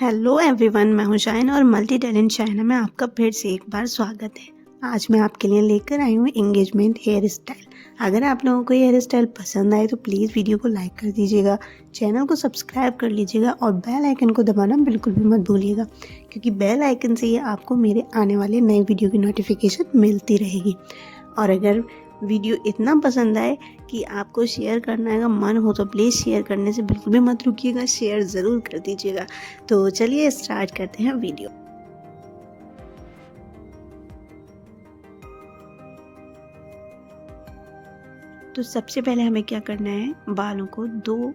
Hello everyone, मैं हूँ shine और मल्टी टैलेंट शाइना में आपका फिर से एक बार स्वागत है। आज मैं आपके लिए लेकर आई हूँ एंगेजमेंट हेयर स्टाइल। अगर आप लोगों को ये हेयर स्टाइल पसंद आए तो प्लीज़ वीडियो को लाइक कर दीजिएगा, चैनल को सब्सक्राइब कर लीजिएगा और बेल आइकन को दबाना बिल्कुल भी मत भूलिएगा, क्योंकि बेल आइकन से ही आपको मेरे आने वाले नए वीडियो की नोटिफिकेशन मिलती रहेगी। और अगर वीडियो इतना पसंद आए कि आपको शेयर करने का मन हो तो प्लीज़ शेयर करने से बिल्कुल भी मत रुकिएगा, शेयर ज़रूर कर दीजिएगा। तो चलिए स्टार्ट करते हैं वीडियो। तो सबसे पहले हमें क्या करना है, बालों को दो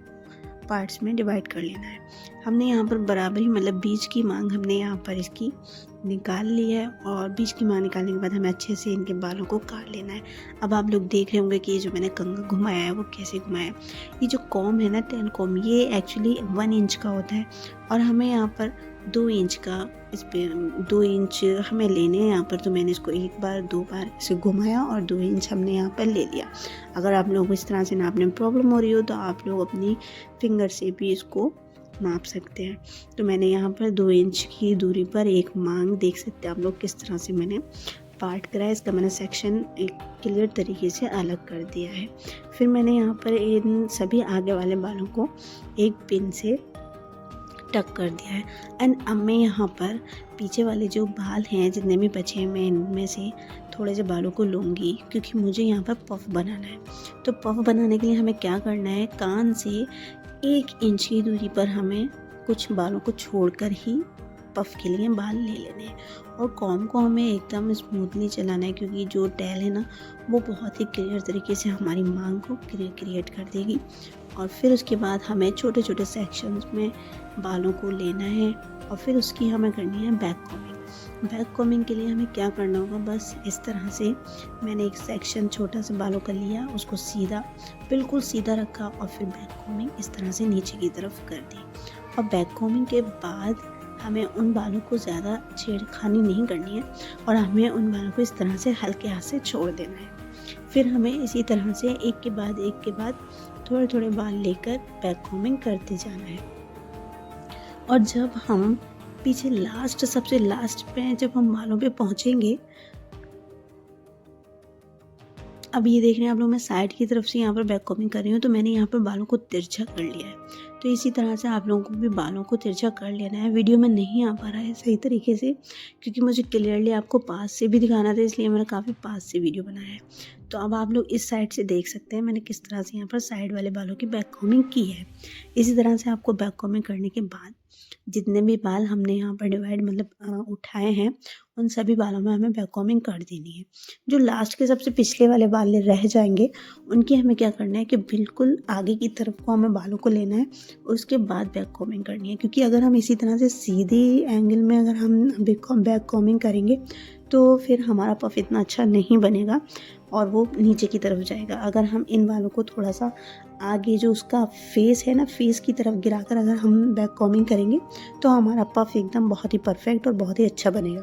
पार्ट्स में डिवाइड कर लेना है। हमने यहाँ पर बराबरी मतलब बीच की मांग हमने यहाँ पर इसकी निकाल ली है और बीच की मांग निकालने के बाद हमें अच्छे से इनके बालों को काट लेना है। अब आप लोग देख रहे होंगे कि ये जो मैंने कंघा घुमाया है वो कैसे घुमाया है। ये जो कॉम है ना, 10 कॉम, ये एक्चुअली 1 इंच का होता है और हमें यहाँ पर 2 इंच का, इस पे 2 इंच हमें लेने हैं यहाँ पर। तो मैंने इसको एक बार 2 बार इसे घुमाया और 2 इंच हमने यहाँ पर ले लिया। अगर आप लोगों को इस तरह से नापने में प्रॉब्लम हो रही हो तो आप लोग अपनी फिंगर से भी इसको नाप सकते हैं। तो मैंने यहाँ पर 2 इंच की दूरी पर एक मांग, देख सकते हैं आप लोग किस तरह से मैंने पार्ट करा है। इसका मैंने सेक्शन एक क्लियर तरीके से अलग कर दिया है। फिर मैंने यहाँ पर इन सभी आगे वाले बालों को एक पिन से टक कर दिया है। एंड अब मैं यहाँ पर पीछे वाले जो बाल हैं जितने भी बचे हैं, मैं इनमें से थोड़े से बालों को लूँगी क्योंकि मुझे यहाँ पर पफ बनाना है। तो पफ बनाने के लिए हमें क्या करना है, कान से 1 इंच की दूरी पर हमें कुछ बालों को छोड़कर ही पफ के लिए बाल ले लेने हैं। और कॉम को हमें एकदम स्मूथली चलाना है क्योंकि जो टेल है ना, वो बहुत ही क्लियर तरीके से हमारी मांग को क्रिएट कर देगी। और फिर उसके बाद हमें छोटे छोटे सेक्शंस में बालों को लेना है और फिर उसकी हमें करनी है बैक कॉमिंग। बैक कॉमिंग के लिए हमें क्या करना होगा, बस इस तरह से मैंने एक सेक्शन छोटा सा बालों का लिया, उसको सीधा, बिल्कुल सीधा रखा और फिर बैक कॉमिंग इस तरह से नीचे की तरफ कर दी। और बैक कॉमिंग के बाद हमें उन बालों को ज़्यादा छेड़खानी नहीं करनी है और हमें उन बालों को इस तरह से हल्के हाथ से छोड़ देना है। फिर हमें इसी तरह से एक के बाद थोड़े थोड़े बाल लेकर बैक कॉमिंग करते जाना है। और जब हम पीछे सबसे लास्ट पे जब हम बालों पे पहुंचेंगे, अब ये देख रहे हैं आप लोग, मैं साइड की तरफ से यहाँ पर बैक कॉमिंग कर रही हूँ तो मैंने यहाँ पर बालों को तिरछा कर लिया है। तो इसी तरह से आप लोगों को भी बालों को तिरछा कर लेना है। वीडियो में नहीं आ पा रहा है सही तरीके से क्योंकि मुझे क्लियरली आपको पास से भी दिखाना था, इसलिए मैंने काफ़ी पास से वीडियो बनाया है। तो अब आप लोग इस साइड से देख सकते हैं मैंने किस तरह से यहाँ पर साइड वाले बालों की बैक कॉमिंग की है। इसी तरह से आपको बैक कॉमिंग करने के बाद जितने भी बाल हमने यहाँ पर डिवाइड मतलब उठाए हैं, उन सभी बालों में हमें बैक कॉमिंग कर देनी है। जो लास्ट के सबसे पिछले वाले बाल रह जाएंगे, उनकी हमें क्या करना है कि बिल्कुल आगे की तरफ को हमें बालों को लेना है, उसके बाद बैक कॉमिंग करनी है। क्योंकि अगर हम इसी तरह से सीधे एंगल में अगर हम बैक कॉमिंग करेंगे तो फिर हमारा पफ इतना अच्छा नहीं बनेगा और वो नीचे की तरफ जाएगा। अगर हम इन बालों को थोड़ा सा आगे जो उसका फेस है ना, फेस की तरफ गिराकर अगर हम बैक कॉमिंग करेंगे तो हमारा पफ एकदम बहुत ही परफेक्ट और बहुत ही अच्छा बनेगा।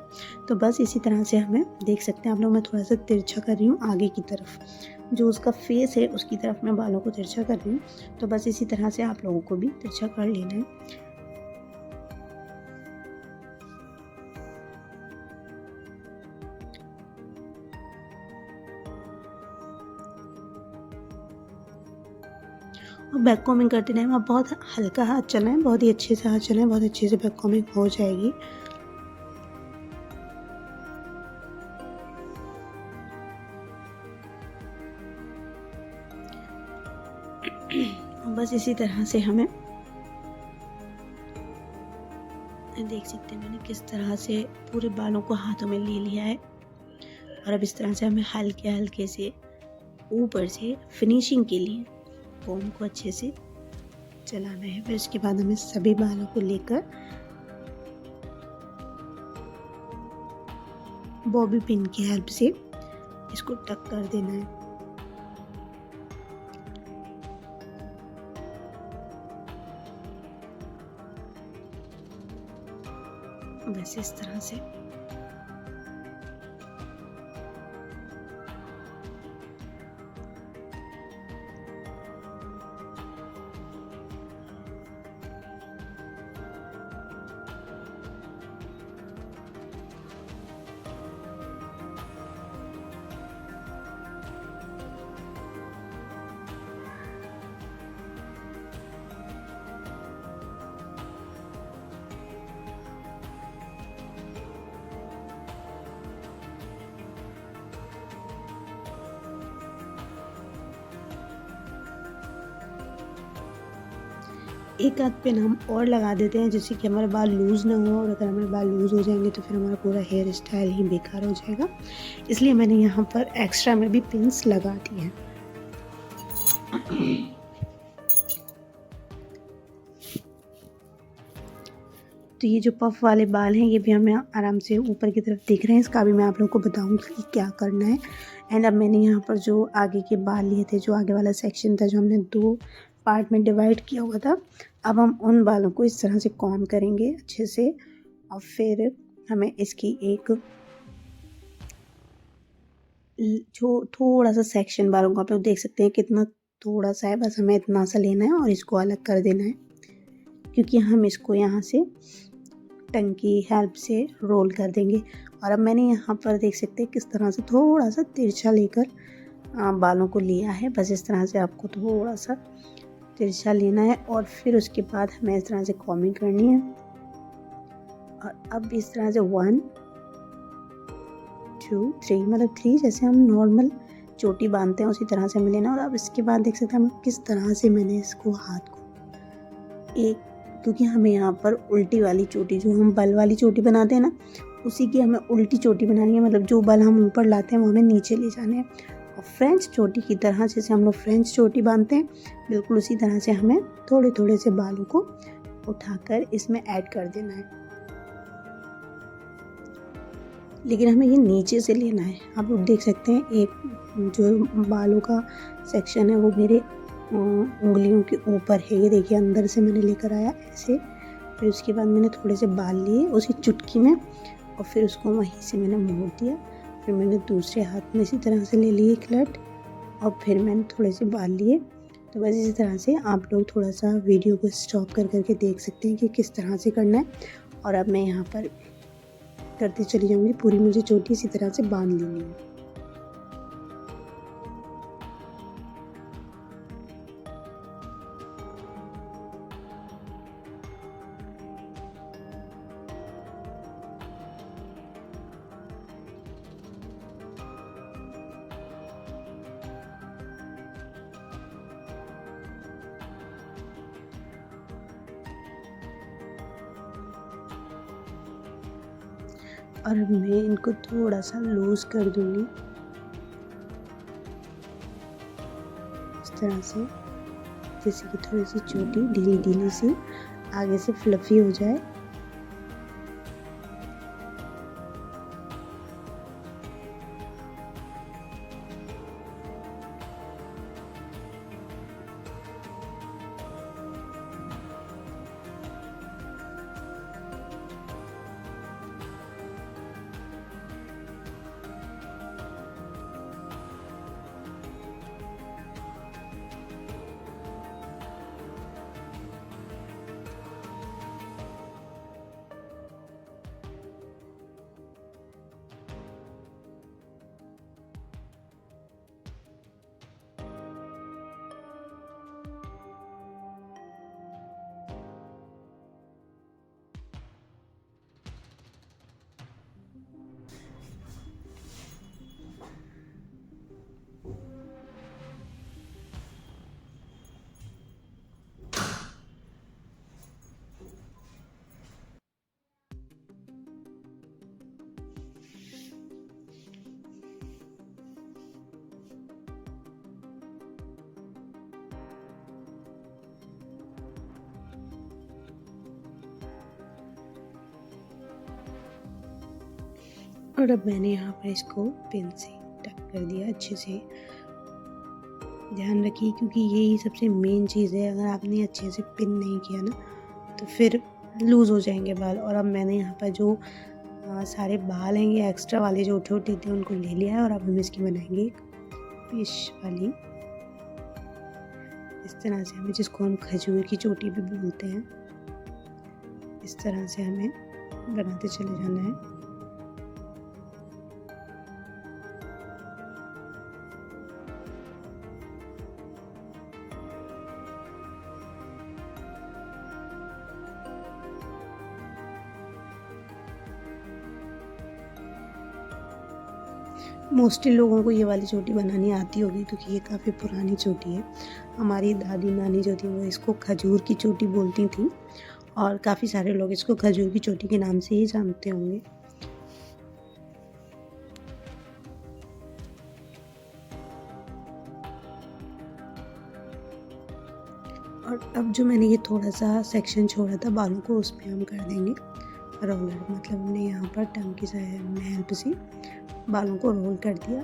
तो बस इसी तरह से हमें देख सकते हैं आप लोग, मैं थोड़ा सा तिरछा कर रही हूँ आगे की तरफ, जो उसका फेस है उसकी तरफ मैं बालों को तिरछा कर रही हूँ। तो बस इसी तरह से आप लोगों को भी तिरछा कर लेना है। और बैक कॉमिंग करते टाइम आप बहुत हल्का हाथ चलाएं, बहुत ही अच्छे से हाथ चलाएं, बहुत अच्छे से बैक कॉमिंग हो जाएगी। बस इसी तरह से हमें देख सकते हैं मैंने किस तरह से पूरे बालों को हाथों में ले लिया है। और अब इस तरह से हमें हल्के हल्के से ऊपर से फिनिशिंग के लिए कॉम को अच्छे से चलाना है। फिर उसके बाद हमें सभी बालों को लेकर बॉबी पिन की हेल्प से इसको टक कर देना है। बस इस तरह से एक आध पिन हम और लगा देते हैं जिससे कि हमारे बाल लूज़ ना हो, और अगर हमारे बाल लूज़ हो जाएंगे तो फिर हमारा पूरा हेयर स्टाइल ही बेकार हो जाएगा। इसलिए मैंने यहाँ पर एक्स्ट्रा में भी पिन्स लगा दिए हैं। तो ये जो पफ वाले बाल हैं ये भी हमें आराम से ऊपर की तरफ दिख रहे हैं, इसका भी मैं आप लोगों को बताऊंगी कि क्या करना है। एंड अब मैंने यहाँ पर जो आगे के बाल लिए थे, जो आगे वाला सेक्शन था जो हमने 2 पार्ट में डिवाइड किया हुआ था, अब हम उन बालों को इस तरह से कॉम्ब करेंगे अच्छे से, और फिर हमें इसकी एक जो थोड़ा सा सेक्शन बालों का आप लोग देख सकते हैं कितना थोड़ा सा है, बस हमें इतना सा लेना है और इसको अलग कर देना है, क्योंकि हम इसको यहाँ से टंग की हेल्प से रोल कर देंगे। और अब मैंने यहाँ पर देख सकते हैं किस तरह से थोड़ा सा तिरछा लेकर बालों को लिया है। बस इस तरह से आपको थोड़ा सा तिरछा लेना है और फिर उसके बाद हमें इस तरह से कॉमिंग करनी है। और अब इस तरह से 1 2 3 मतलब 3 जैसे हम नॉर्मल चोटी बांधते हैं उसी तरह से हमें लेना। और अब इसके बाद देख सकते हैं हम किस तरह से मैंने इसको हाथ को एक, क्योंकि हमें यहाँ पर उल्टी वाली चोटी, जो हम बल वाली चोटी बनाते हैं ना, उसी की हमें उल्टी चोटी बनानी है। मतलब जो बल हम ऊपर लाते हैं वो हमें नीचे ले जाने हैं। और फ्रेंच चोटी की तरह जैसे हम लोग फ्रेंच चोटी बांधते हैं, बिल्कुल उसी तरह से हमें थोड़े थोड़े से बालों को उठाकर इसमें ऐड कर देना है। लेकिन हमें ये नीचे से लेना है। आप लोग देख सकते हैं एक जो बालों का सेक्शन है वो मेरे उंगलियों के ऊपर है। ये देखिए अंदर से मैंने लेकर आया ऐसे, फिर उसके बाद मैंने थोड़े से बाल लिए उसी चुटकी में, और फिर उसको वहीं से मैंने मोड़ दिया। फिर मैंने दूसरे हाथ में इसी तरह से ले लिए क्लट, और फिर मैंने थोड़े से बाल लिए। तो बस इसी तरह से आप लोग थोड़ा सा वीडियो को स्टॉप कर करके देख सकते हैं कि किस तरह से करना है। और अब मैं यहाँ पर करती चली जाऊँगी, पूरी मुझे चोटी इसी तरह से बांध लेनी है। और अब मैं इनको थोड़ा सा लूज़ कर दूँगी इस तरह से, जैसे कि थोड़ी सी चोटी ढीली ढीली सी आगे से फ्लफ़ी हो जाए। और अब मैंने यहाँ पर इसको पिन से टक कर दिया अच्छे से। ध्यान रखिए क्योंकि यही सबसे मेन चीज़ है, अगर आपने अच्छे से पिन नहीं किया ना तो फिर लूज़ हो जाएंगे बाल। और अब मैंने यहाँ पर जो सारे बाल हैं ये एक्स्ट्रा वाले जो छोटे थे उनको ले लिया है, और अब हम इसकी बनाएंगे एक फिश वाली, इस तरह से हमें, जिसको हम खजूर की चोटी भी बोलते हैं, इस तरह से हमें बनाते चले जाना है। मोस्टली लोगों को ये वाली चोटी बनानी आती होगी क्योंकि ये काफ़ी पुरानी चोटी है। हमारी दादी नानी जो थी वो इसको खजूर की चोटी बोलती थी और काफ़ी सारे लोग इसको खजूर की चोटी के नाम से ही जानते होंगे। और अब जो मैंने ये थोड़ा सा सेक्शन छोड़ा था बालों को, उसमें हम कर देंगे रोलर। मतलब हमने यहाँ पर टंग की हेल्प से बालों को रोल कर दिया।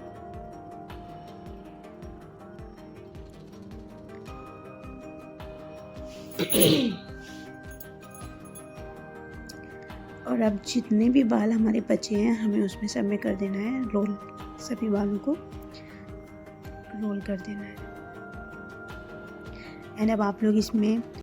और अब जितने भी बाल हमारे बचे हैं हमें उसमें सब में कर देना है रोल, सभी बालों को रोल कर देना है। एंड अब आप लोग इसमें